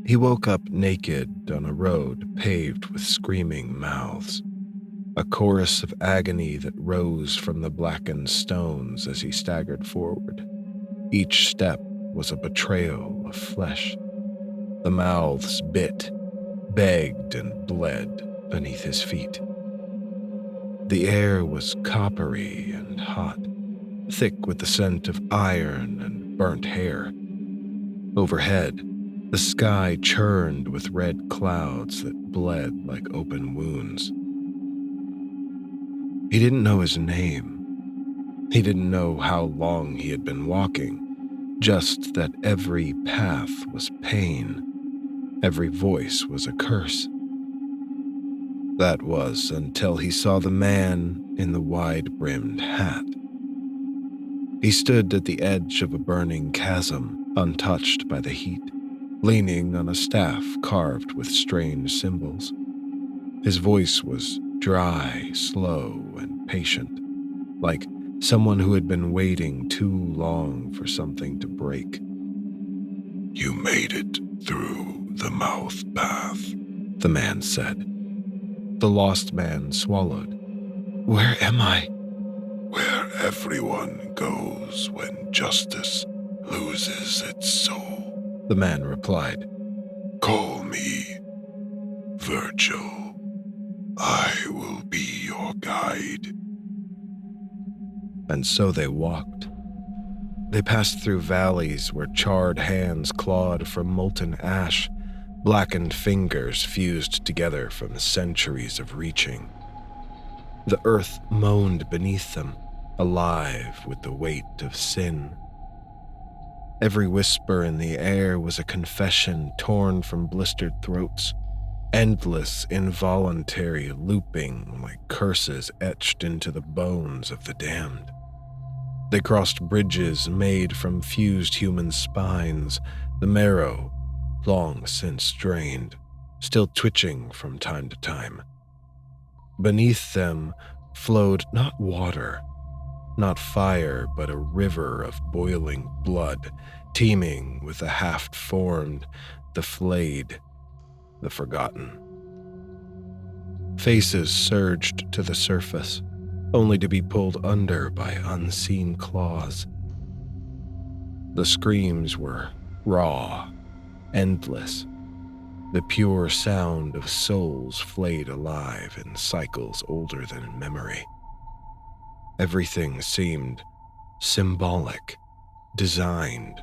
He woke up naked on a road paved with screaming mouths, a chorus of agony that rose from the blackened stones as he staggered forward. Each step was a betrayal of flesh. The mouths bit, begged, and bled beneath his feet. The air was coppery and hot, thick with the scent of iron and burnt hair. Overhead, the sky churned with red clouds that bled like open wounds. He didn't know his name. He didn't know how long he had been walking, just that every path was pain, every voice was a curse. That was until he saw the man in the wide-brimmed hat. He stood at the edge of a burning chasm, untouched by the heat, leaning on a staff carved with strange symbols. His voice was dry, slow, and patient, like someone who had been waiting too long for something to break. "You made it through the mouth path," the man said. The lost man swallowed. "Where am I?" "Where everyone goes when justice loses its soul," the man replied. "Call me Virgil. I will be your guide." And so they walked. They passed through valleys where charred hands clawed from molten ash, blackened fingers fused together from centuries of reaching. The earth moaned beneath them, alive with the weight of sin. Every whisper in the air was a confession torn from blistered throats, endless, involuntary looping like curses etched into the bones of the damned. They crossed bridges made from fused human spines, the marrow, long since drained, still twitching from time to time. Beneath them flowed not water, not fire, but a river of boiling blood, teeming with the half-formed, the flayed, the forgotten. Faces surged to the surface, only to be pulled under by unseen claws. The screams were raw, endless, the pure sound of souls flayed alive in cycles older than memory. Everything seemed symbolic, designed.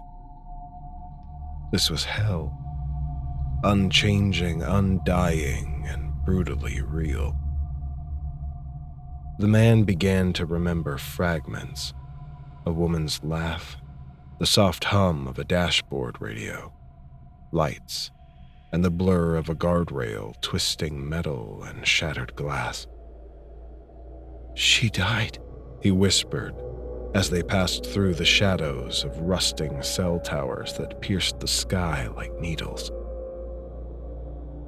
This was hell, unchanging, undying, and brutally real. The man began to remember fragments: a woman's laugh, the soft hum of a dashboard radio, lights, and the blur of a guardrail twisting metal and shattered glass. "She died," he whispered as they passed through the shadows of rusting cell towers that pierced the sky like needles.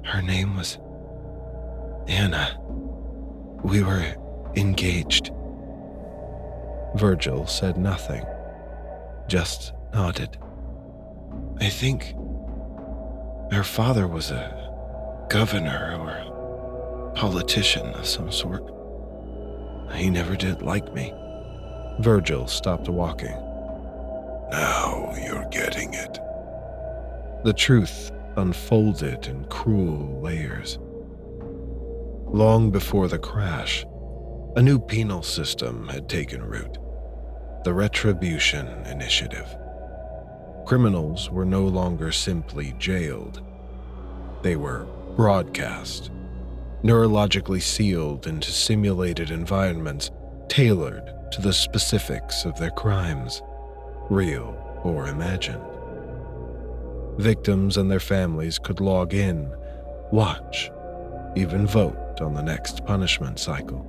"Her name was Anna. We were engaged." Virgil said nothing, just nodded. "I think her father was a governor or politician of some sort. He never did like me." Virgil stopped walking. "Now you're getting it." The truth unfolded in cruel layers. Long before the crash, a new penal system had taken root: the Retribution Initiative. Criminals were no longer simply jailed. They were broadcast, neurologically sealed into simulated environments tailored to the specifics of their crimes, real or imagined. Victims and their families could log in, watch, even vote on the next punishment cycle.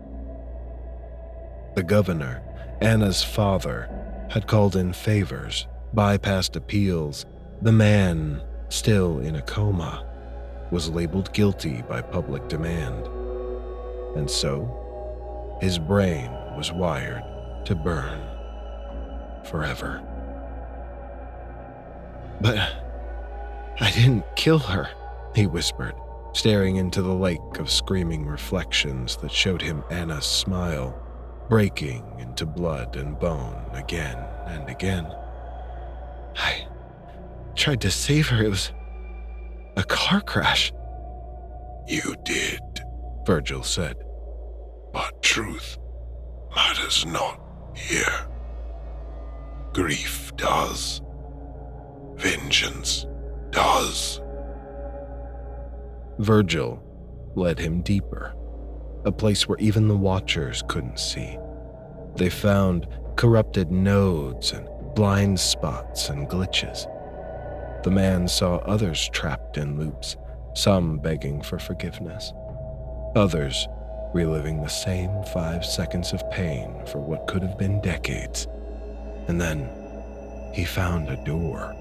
The governor, Anna's father, had called in favors, bypassed appeals. The man, still in a coma, was labeled guilty by public demand. And so, his brain was wired to burn forever. "But I didn't kill her," he whispered, staring into the lake of screaming reflections that showed him Anna's smile, breaking into blood and bone again and again. "I tried to save her. It was a car crash." You did, Virgil said. but truth matters not here. Grief does. Vengeance does. Virgil led him deeper, a place where even the Watchers couldn't see. They found corrupted nodes and blind spots and glitches. The man saw others trapped in loops, some begging for forgiveness, others reliving the same 5 seconds of pain for what could have been decades. And then he found a door.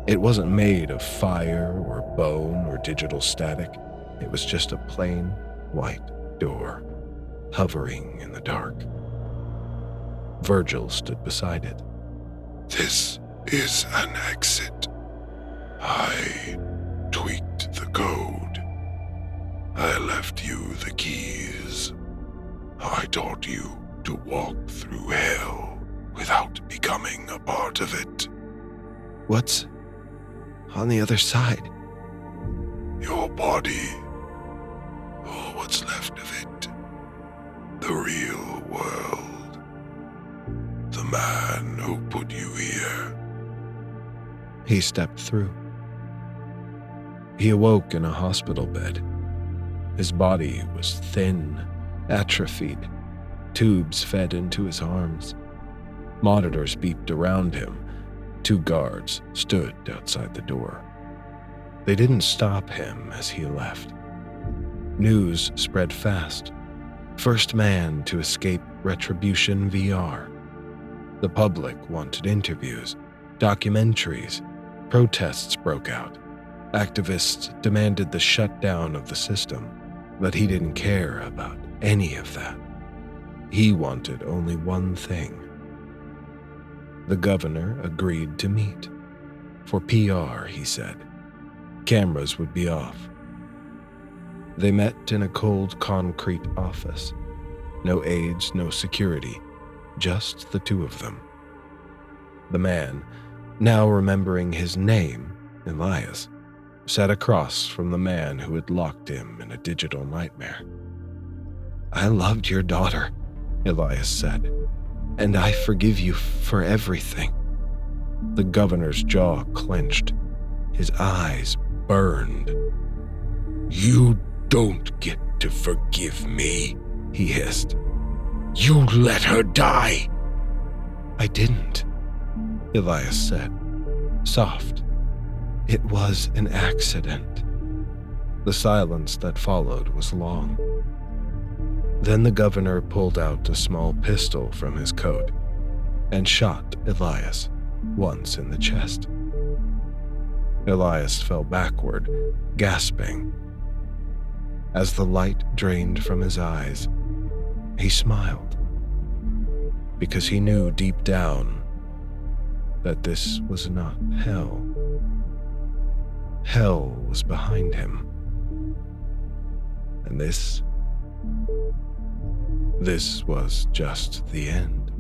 It wasn't made of fire or bone or digital static. It was just a plain white door, hovering in the dark. Virgil stood beside it. This is an exit. I tweaked the code. I left you the keys. I taught you to walk through hell without becoming a part of it. "What's on the other side?" Your body, or what's left of it. The real world. The man who put you here. He stepped through. He awoke in a hospital bed. His body was thin, atrophied. Tubes fed into his arms. Monitors beeped around him. 2 guards stood outside the door. They didn't stop him as he left. News spread fast. First man to escape Retribution VR. The public wanted interviews, documentaries. Protests broke out. Activists demanded the shutdown of the system, but he didn't care about any of that. He wanted only one thing. The governor agreed to meet. For PR, he said. Cameras would be off. They met in a cold concrete office. No aides, no security, just the 2 of them. The man, now remembering his name, Elias, sat across from the man who had locked him in a digital nightmare. "I loved your daughter," Elias said, "and I forgive you for everything." The governor's jaw clenched. His eyes burned. You don't get to forgive me, he hissed. You let her die. "I didn't," Elias said, soft. "It was an accident." The silence that followed was long. Then the governor pulled out a small pistol from his coat and shot Elias once in the chest. Elias fell backward, gasping. As the light drained from his eyes, he smiled, because he knew deep down that this was not hell. Hell was behind him. And this was just the end.